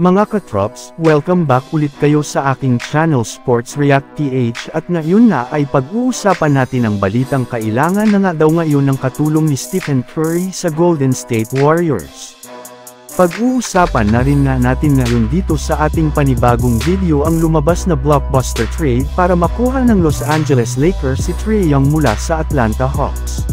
Mga katrops, welcome back ulit kayo sa aking channel Sports React PH at ngayon na ay pag-uusapan natin ang balitang kailangan na nga daw ngayon ng katulong ni Stephen Curry sa Golden State Warriors. Pag-uusapan na rin nga natin ngayon dito sa ating panibagong video ang lumabas na blockbuster trade para makuha ng Los Angeles Lakers si Trae Young mula sa Atlanta Hawks.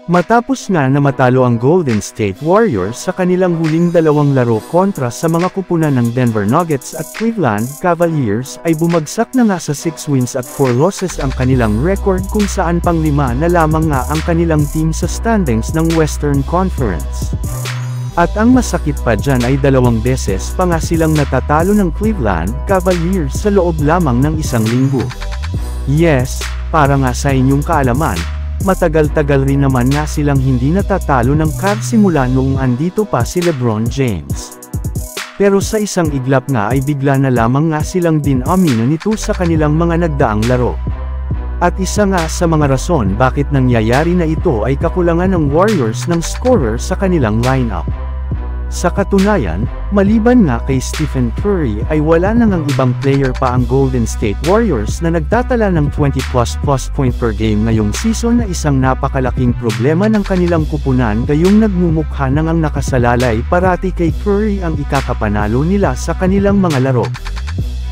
Matapos nga na matalo ang Golden State Warriors sa kanilang huling dalawang laro kontra sa mga kupunan ng Denver Nuggets at Cleveland Cavaliers ay bumagsak na nga sa 6 wins at 4 losses ang kanilang record kung saan pang-5 na lamang nga ang kanilang team sa standings ng Western Conference. At ang masakit pa dyan ay 2 beses pa nga silang natatalo ng Cleveland Cavaliers sa loob lamang ng 1 linggo. Yes, para nga sa inyong kaalaman, matagal-tagal rin naman nga silang hindi natatalo ng Cavs simula noong andito pa si LeBron James. Pero sa isang iglap nga ay bigla na lamang nga silang dinamina nito sa kanilang mga nagdaang laro. At isa nga sa mga rason bakit nangyayari na ito ay kakulangan ng Warriors ng scorer sa kanilang lineup. Sa katunayan, maliban nga kay Stephen Curry ay wala na ngang ibang player pa ang Golden State Warriors na nagtatala ng 20+ point per game ngayong season na isang napakalaking problema ng kanilang kupunan gayong nagmumukha na ngang nakasalalay parati kay Curry ang ikakapanalo nila sa kanilang mga laro.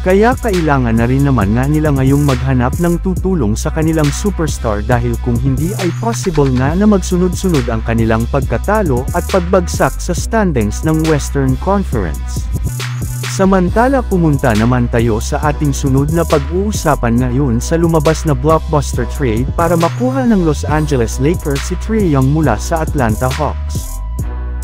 Kaya kailangan na rin naman nga nila ngayong maghanap ng tutulong sa kanilang superstar dahil kung hindi ay possible nga na magsunod-sunod ang kanilang pagkatalo at pagbagsak sa standings ng Western Conference. Samantala pumunta naman tayo sa ating sunod na pag-uusapan ngayon sa lumabas na blockbuster trade para makuha ng Los Angeles Lakers si Trae Young mula sa Atlanta Hawks.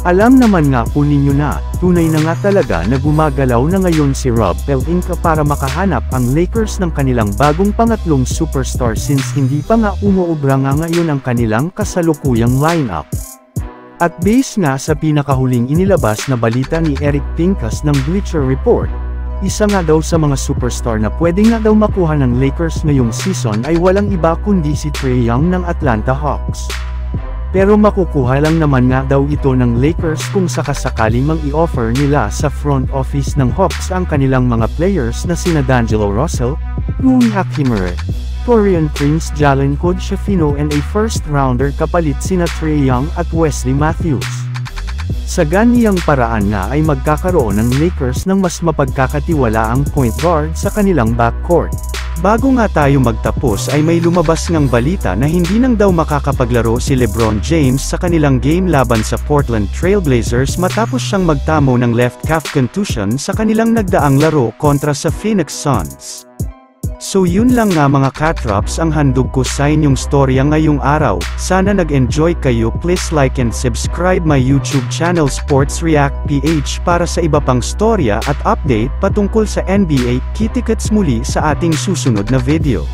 Alam naman nga po ninyo na, tunay na nga talaga na gumagalaw na ngayon si Rob Pelinka para makahanap ang Lakers ng kanilang bagong pangatlong superstar since hindi pa nga umuubra nga ngayon ang kanilang kasalukuyang lineup. At base nga sa pinakahuling inilabas na balita ni Eric Pincus ng Bleacher Report, isa nga daw sa mga superstar na pwede nga daw makuha ng Lakers ngayong season ay walang iba kundi si Trae Young ng Atlanta Hawks. Pero makukuha lang naman nga daw ito ng Lakers kung sakasakaling mang i-offer nila sa front office ng Hawks ang kanilang mga players na sina D'Angelo Russell, Rui Hachimura, Taurean Prince, Jalen Hood-Schifino and a first-rounder kapalit sina Trae Young at Wesley Matthews. Sa ganiyang paraan nga ay magkakaroon ng Lakers ng mas mapagkakatiwalaang point guard sa kanilang backcourt. Bago nga tayo magtapos ay may lumabas ngang balita na hindi nang daw makakapaglaro si LeBron James sa kanilang game laban sa Portland Trail Blazers matapos siyang magtamo ng left calf contusion sa kanilang nagdaang laro kontra sa Phoenix Suns. So yun lang nga mga katrops ang handog ko sa inyong storya ngayong araw. Sana nag-enjoy kayo. Please like and subscribe my YouTube channel Sports React PH para sa iba pang storya at update patungkol sa NBA. Kita-kits muli sa ating susunod na video.